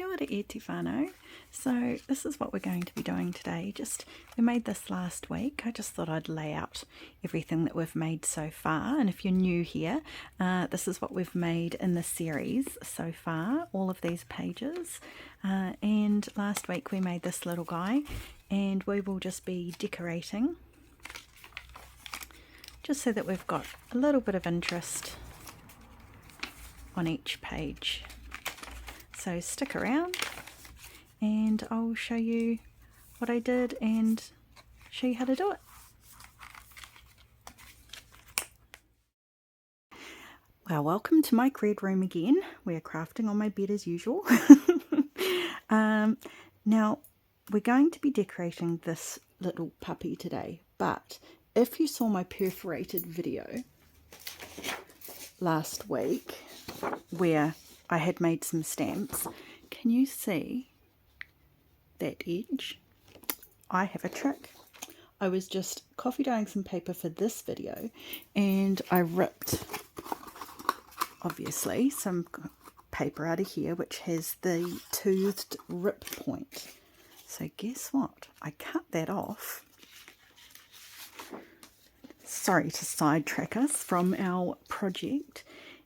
Kia ora e te whānau. So this is what we're going to be doing today. We made this last week. I just thought I'd lay out everything that we've made so far. And if you're new here, this is what we've made in the series so far, all of these pages. And last week we made this little guy, and we will just be decorating just so that we've got a little bit of interest on each page. So stick around and I'll show you what I did and show you how to do it. Well, welcome to my cred room again. We're crafting on my bed as usual. Now we're going to be decorating this little puppy today, but if you saw my perforated video last week where I had made some stamps, can you see that edge? I have a trick. I was just coffee dyeing some paper for this video and I ripped obviously some paper out of here which has the toothed rip point. So guess what? I cut that off. Sorry to sidetrack us from our project.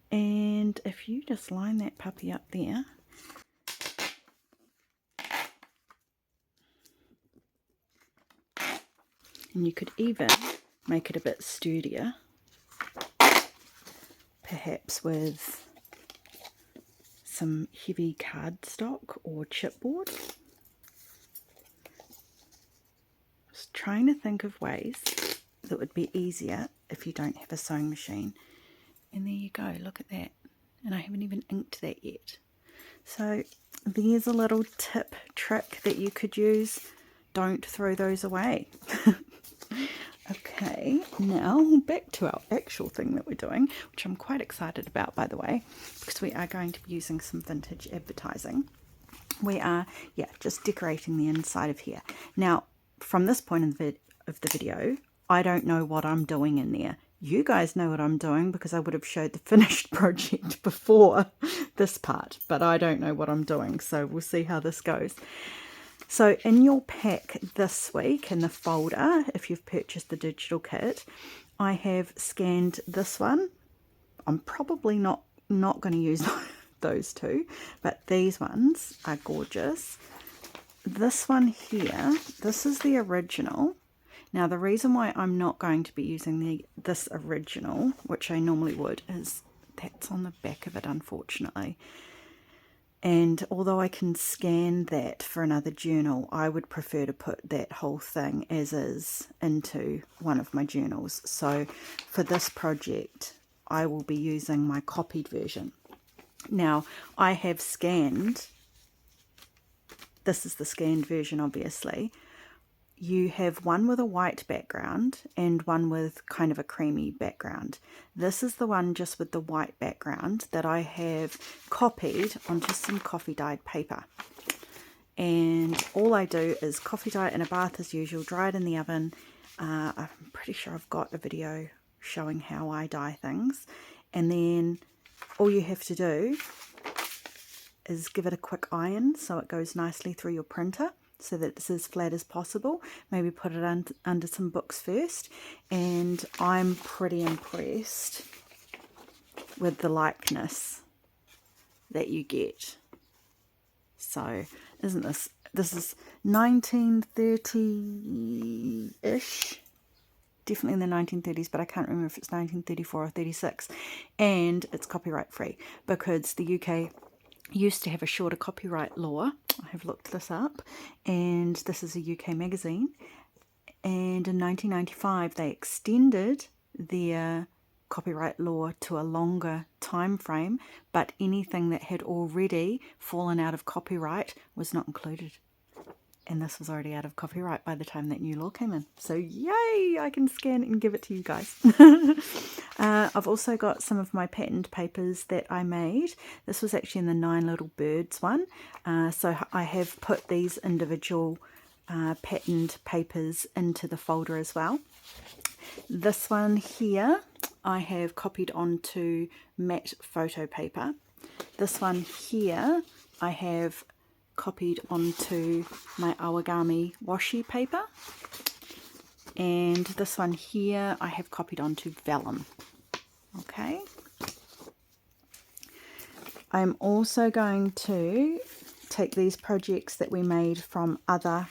And if you just line that puppy up there, and you could even make it a bit sturdier, perhaps with some heavy cardstock or chipboard. Just trying to think of ways that would be easier if you don't have a sewing machine. And there you go, look at that. And I haven't even inked that yet. So there's a little tip trick that you could use. Don't throw those away. Okay, now back to our actual thing that we're doing, which I'm quite excited about, by the way, because we are going to be using some vintage advertising. We are, just decorating the inside of here. Now, from this point of the video, I don't know what I'm doing in there. You guys know what I'm doing because I would have showed the finished project before this part, but I don't know what I'm doing, so we'll see how this goes. So in your pack this week, in the folder, if you've purchased the digital kit, I have scanned this one. I'm probably not going to use those two, but these ones are gorgeous. This one here, this is the original. Now the reason why I'm not going to be using this original, which I normally would, is that's on the back of it, unfortunately. And although I can scan that for another journal, I would prefer to put that whole thing as is into one of my journals. So for this project, I will be using my copied version. Now I have scanned, this is the scanned version obviously. You have one with a white background and one with kind of a creamy background. This is the one just with the white background that I have copied onto some coffee dyed paper. And all I do is coffee dye it in a bath as usual, dry it in the oven. I'm pretty sure I've got a video showing how I dye things. And then all you have to do is give it a quick iron so it goes nicely through your printer, so that it's as flat as possible. Maybe put it under some books first. And I'm pretty impressed with the likeness that you get. So isn't this is 1930-ish, definitely in the 1930s, but I can't remember if it's 1934 or 36. And it's copyright free because the UK used to have a shorter copyright law. I have looked this up, and this is a UK magazine, and in 1995 they extended their copyright law to a longer time frame, but anything that had already fallen out of copyright was not included. And this was already out of copyright by the time that new law came in. So yay, I can scan and give it to you guys. I've also got some of my patterned papers that I made. This was actually in the 9 Little Birds one. So I have put these individual patterned papers into the folder as well. This one here I have copied onto matte photo paper. This one here I have copied onto my origami washi paper, and this one here I have copied onto vellum. Okay, I'm also going to take these projects that we made from other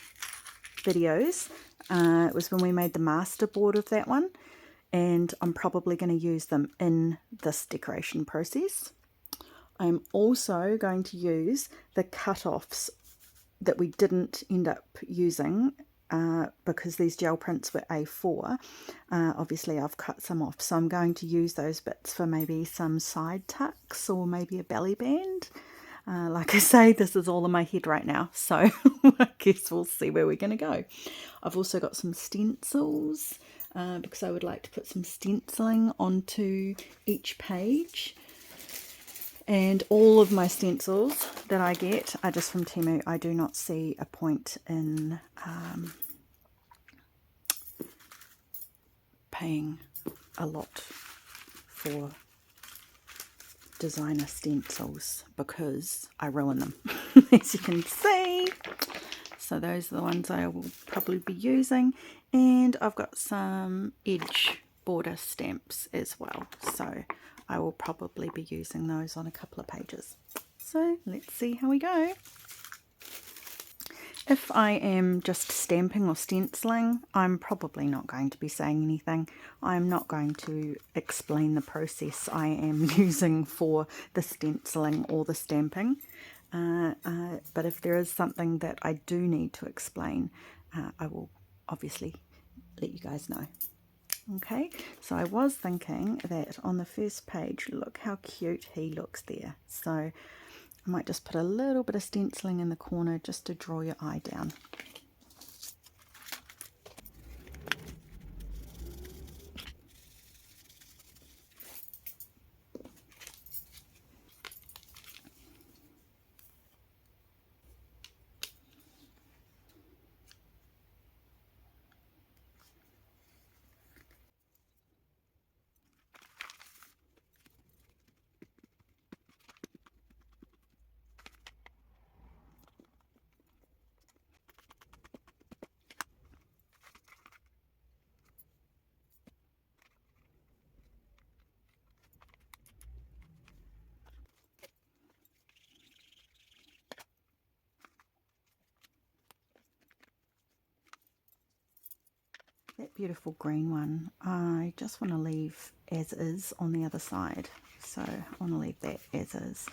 videos. It was when we made the master board of that one, and I'm probably going to use them in this decoration process. I'm also going to use the cut-offs that we didn't end up using because these gel prints were A4. Obviously I've cut some off, so I'm going to use those bits for maybe some side tucks or maybe a belly band. Like I say, this is all in my head right now, so I guess we'll see where we're going to go. I've also got some stencils because I would like to put some stenciling onto each page. And all of my stencils that I get are just from Temu. I do not see a point in paying a lot for designer stencils because I ruin them, as you can see. So those are the ones I will probably be using. And I've got some edge border stamps as well. So I will probably be using those on a couple of pages. So let's see how we go. If I am just stamping or stenciling, I'm probably not going to be saying anything. I'm not going to explain the process I am using for the stenciling or the stamping. But if there is something that I do need to explain, I will obviously let you guys know. Okay, so I was thinking that on the first page, look how cute he looks there. So I might just put a little bit of stenciling in the corner just to draw your eye down. That beautiful green one, I just want to leave as is on the other side. So I want to leave that as is.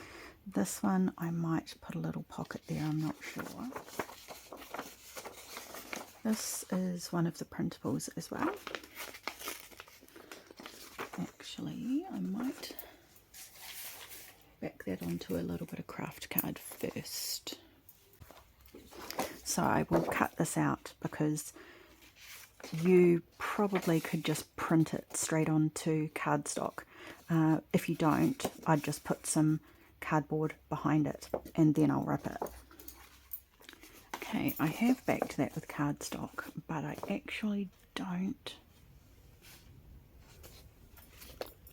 This one, I might put a little pocket there, I'm not sure. This is one of the printables as well. Actually, I might back that onto a little bit of craft card first. So I will cut this out because you probably could just print it straight onto cardstock. If you don't, I'd just put some cardboard behind it and then I'll wrap it. Okay, I have backed that with cardstock, but I actually don't.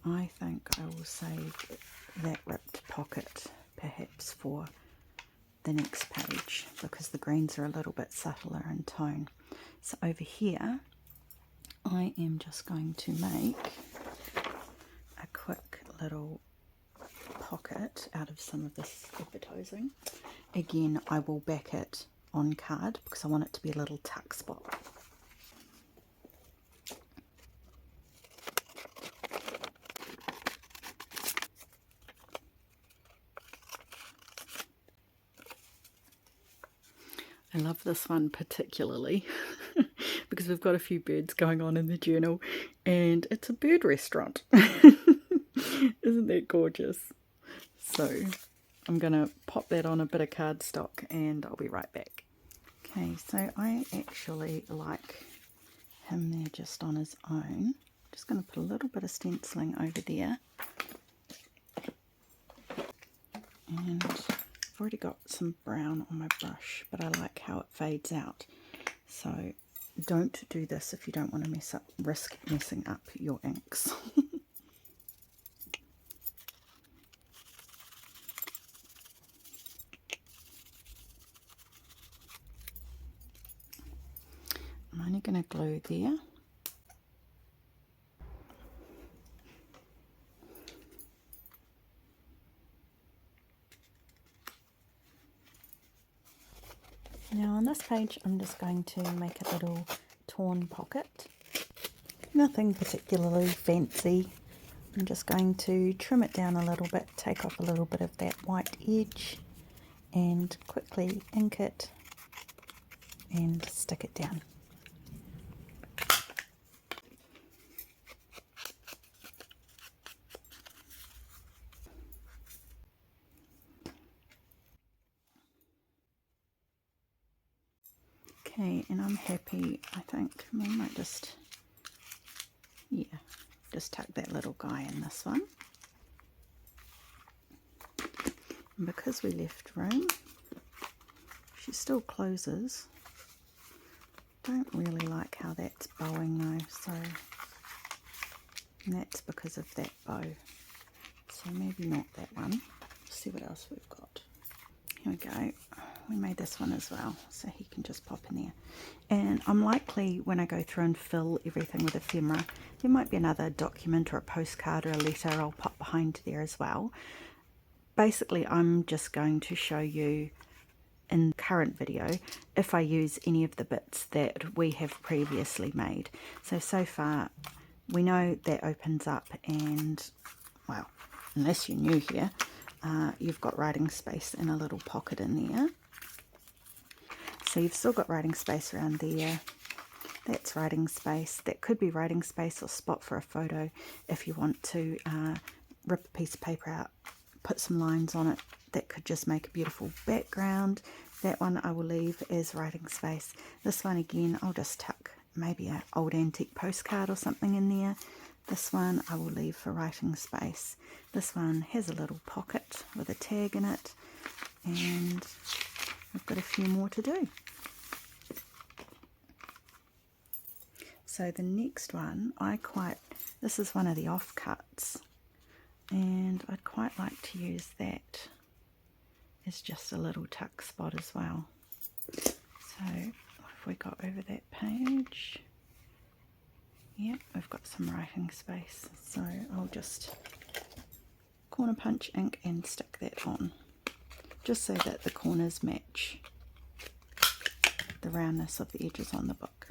I think I will save that ripped pocket perhaps for the next page because the greens are a little bit subtler in tone. So over here I am just going to make a quick little pocket out of some of this advertising. Again, I will back it on card because I want it to be a little tuck spot. I love this one particularly because we've got a few birds going on in the journal and it's a bird restaurant. Isn't that gorgeous? So I'm going to pop that on a bit of cardstock and I'll be right back. Okay, so I actually like him there just on his own. Just going to put a little bit of stenciling over there. And I've already got some brown on my brush, but I like how it fades out. So don't do this if you don't want to risk messing up your inks. we're going to glue there. Now on this page I'm just going to make a little torn pocket. Nothing particularly fancy. I'm just going to trim it down a little bit, take off a little bit of that white edge and quickly ink it and stick it down. Okay, and I'm happy, I think. I might just, yeah, just tuck that little guy in this one. And because we left room, she still closes. Don't really like how that's bowing though, so, and that's because of that bow. So maybe not that one. Let's see what else we've got. Here we go. We made this one as well, so he can just pop in there. And I'm likely, when I go through and fill everything with ephemera, there might be another document or a postcard or a letter I'll pop behind there as well. Basically, I'm just going to show you in the current video if I use any of the bits that we have previously made. So far, we know that opens up and, well, unless you're new here, you've got writing space and a little pocket in there. So you've still got writing space around there. That's writing space. That could be writing space or spot for a photo if you want to rip a piece of paper out, put some lines on it. That could just make a beautiful background. That one I will leave as writing space. This one again, I'll just tuck maybe an old antique postcard or something in there. This one I will leave for writing space. This one has a little pocket with a tag in it, and I've got a few more to do. So the next one, this is one of the offcuts, and I'd quite like to use that as just a little tuck spot as well. So what have we got over that page? Yep, we've got some writing space, so I'll just corner punch ink and stick that on, just so that the corners match the roundness of the edges on the book.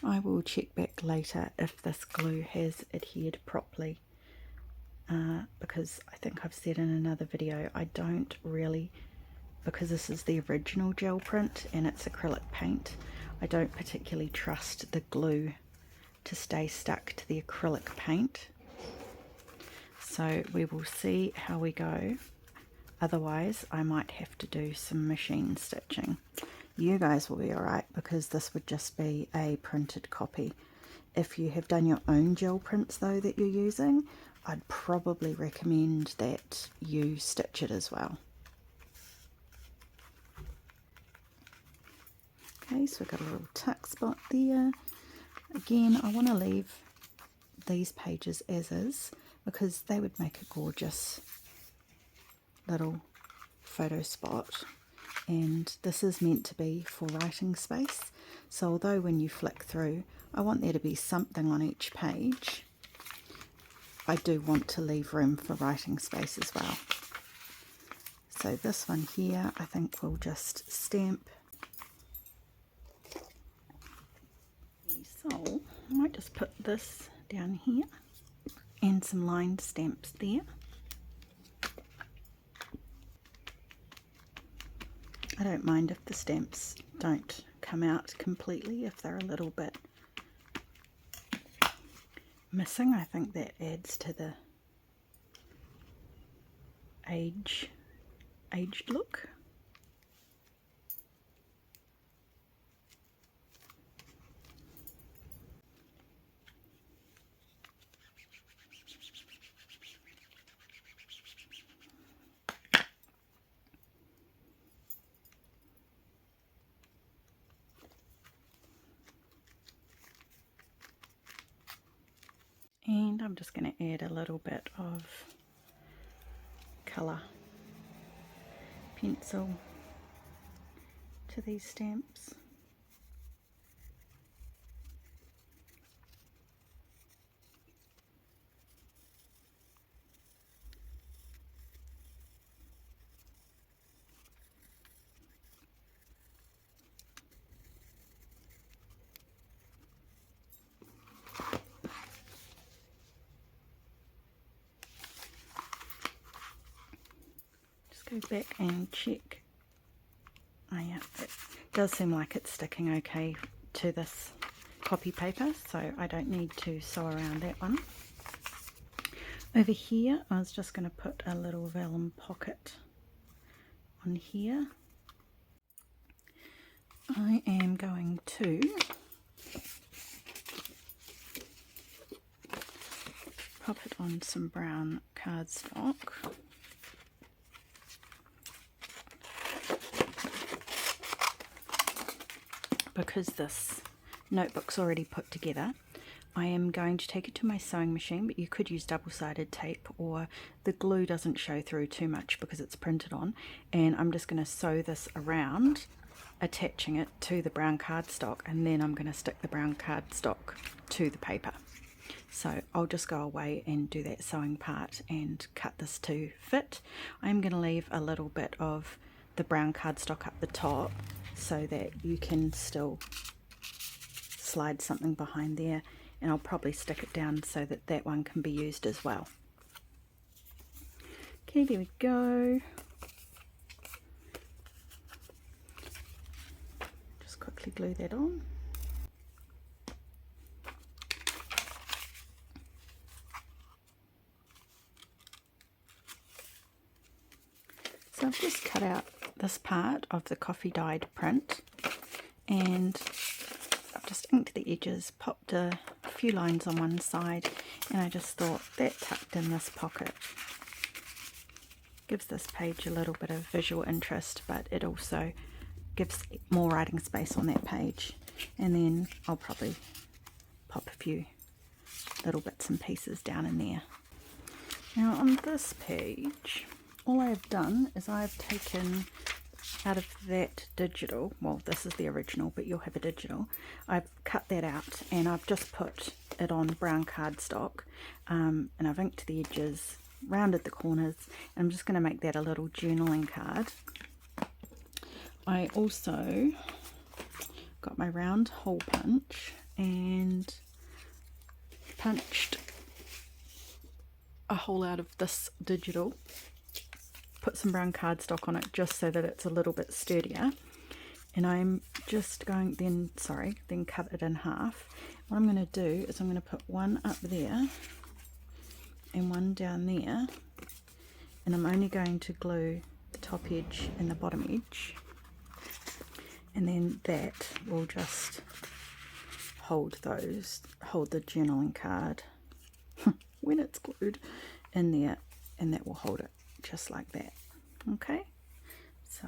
I will check back later if this glue has adhered properly, because I think I've said in another video, I don't really, because this is the original gel print and it's acrylic paint, I don't particularly trust the glue to stay stuck to the acrylic paint. So we will see how we go. Otherwise I might have to do some machine stitching. You guys will be alright because this would just be a printed copy. If you have done your own gel prints though that you're using, I'd probably recommend that you stitch it as well. Okay, so we've got a little tuck spot there. Again, I want to leave these pages as is because they would make a gorgeous little photo spot. And this is meant to be for writing space, so although when you flick through I want there to be something on each page, I do want to leave room for writing space as well. So this one here I think we'll just stamp. So I might just put this down here and some lined stamps there. I don't mind if the stamps don't come out completely, if they're a little bit missing. I think that adds to the aged look. And I I'm just going to add a little bit of colour pencil to these stamps. Go back and check. Oh yeah, it does seem like it's sticking okay to this copy paper, so I don't need to sew around that one. Over here, I was just going to put a little vellum pocket on here. I am going to pop it on some brown cardstock. Because this notebook's already put together, I am going to take it to my sewing machine, but you could use double-sided tape, or the glue doesn't show through too much because it's printed on, and I'm just going to sew this around, attaching it to the brown cardstock, and then I'm going to stick the brown cardstock to the paper. So I'll just go away and do that sewing part and cut this to fit. I'm going to leave a little bit of the brown cardstock up the top so that you can still slide something behind there, and I'll probably stick it down so that that one can be used as well. Okay, there we go. Just quickly glue that on. So I've just cut out this part of the coffee dyed print, and I've just inked the edges, popped a few lines on one side, and I just thought that tucked in this pocket gives this page a little bit of visual interest, but it also gives more writing space on that page. And then I'll probably pop a few little bits and pieces down in there. Now on this page, all I've done is I've taken out of that digital, well this is the original but you'll have a digital, I've cut that out and I've just put it on brown cardstock, and I've inked the edges, rounded the corners, and I'm just going to make that a little journaling card. I also got my round hole punch and punched a hole out of this digital, put some brown cardstock on it just so that it's a little bit sturdier, and I'm just going then cut it in half. What I'm going to do is I'm going to put one up there and one down there, and I'm only going to glue the top edge and the bottom edge, and then that will just hold the journaling card when it's glued in there, and that will hold it just like that. Okay, so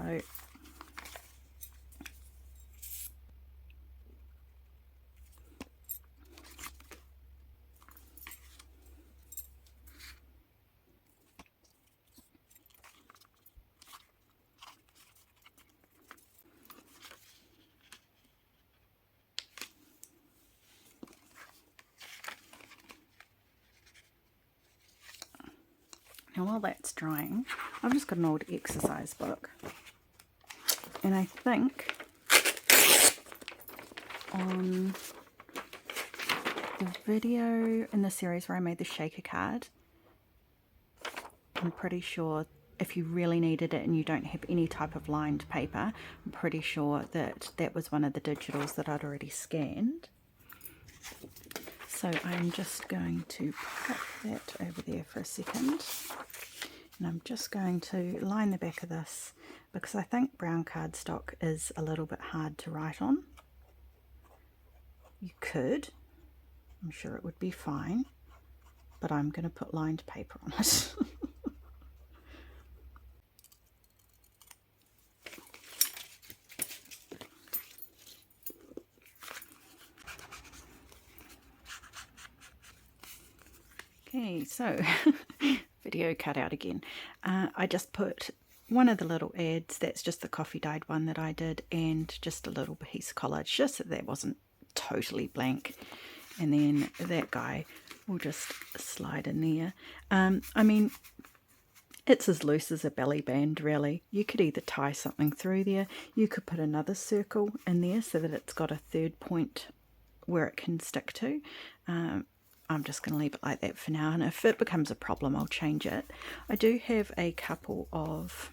now while that's drying, I've just got an old exercise book, and I think on the video in the series where I made the shaker card, I'm pretty sure if you really needed it and you don't have any type of lined paper, I'm pretty sure that that was one of the digitals that I'd already scanned. So I'm just going to pop that over there for a second, and I'm just going to line the back of this because I think brown cardstock is a little bit hard to write on. You could, I'm sure it would be fine, but I'm going to put lined paper on it. Okay, so video cut out again. I just put one of the little ads, that's just the coffee dyed one that I did, and just a little piece of collage, just so that wasn't totally blank. And then that guy will just slide in there. I mean, it's as loose as a belly band, really. You could either tie something through there, you could put another circle in there so that it's got a third point where it can stick to. I'm just going to leave it like that for now, and if it becomes a problem I'll change it. I do have a couple of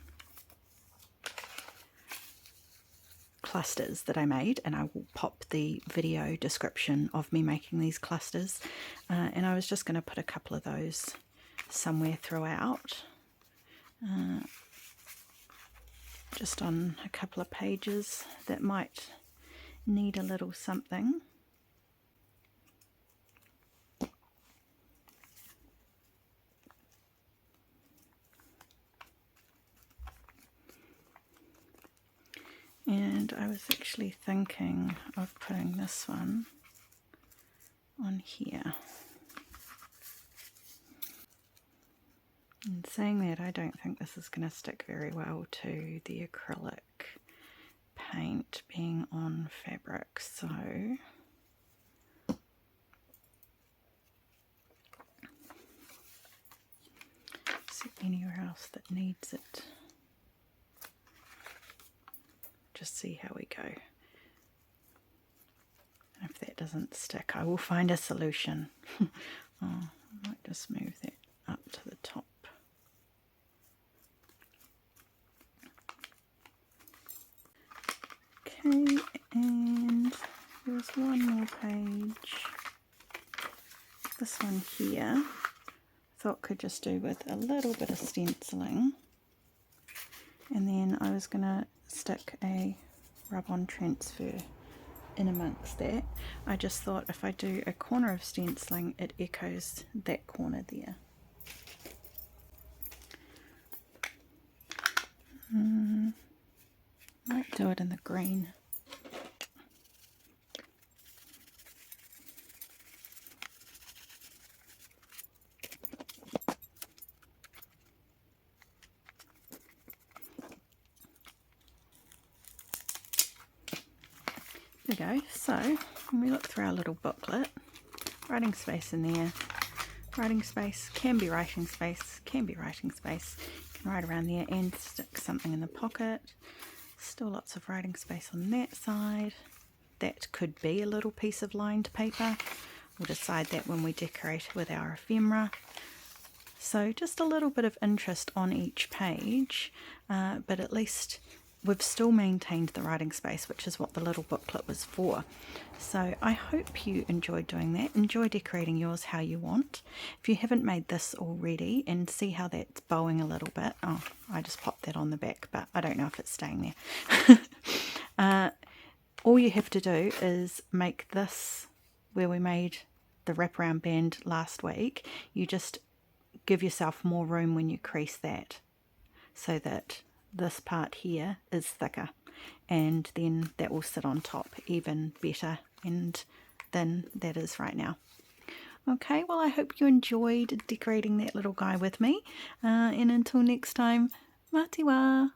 clusters that I made, and I will pop the video description of me making these clusters, and I was just going to put a couple of those somewhere throughout, just on a couple of pages that might need a little something. And I was actually thinking of putting this one on here. And saying that, I don't think this is going to stick very well to the acrylic paint being on fabric, so is there anywhere else that needs it? Just see how we go. If that doesn't stick, I will find a solution. Oh, I might just move that up to the top. Okay, and there's one more page. This one here, I thought could just do with a little bit of stenciling. And then I was going to stick a rub-on transfer in amongst that. I just thought if I do a corner of stenciling, it echoes that corner there. Might do it in the green. There we go. So when we look through our little booklet, writing space in there, writing space, can be writing space, can be writing space. You can write around there and stick something in the pocket. Still lots of writing space on that side. That could be a little piece of lined paper. We'll decide that when we decorate with our ephemera. So just a little bit of interest on each page, but at least we've still maintained the writing space, which is what the little booklet was for. So I hope you enjoyed doing that. Enjoy decorating yours how you want. If you haven't made this already, and see how that's bowing a little bit. Oh, I just popped that on the back, but I don't know if it's staying there. All you have to do is make this where we made the wraparound band last week. You just give yourself more room when you crease that, so that this part here is thicker, and then that will sit on top even better and than that is right now. Okay, well I hope you enjoyed decorating that little guy with me, and until next time, mā te wā!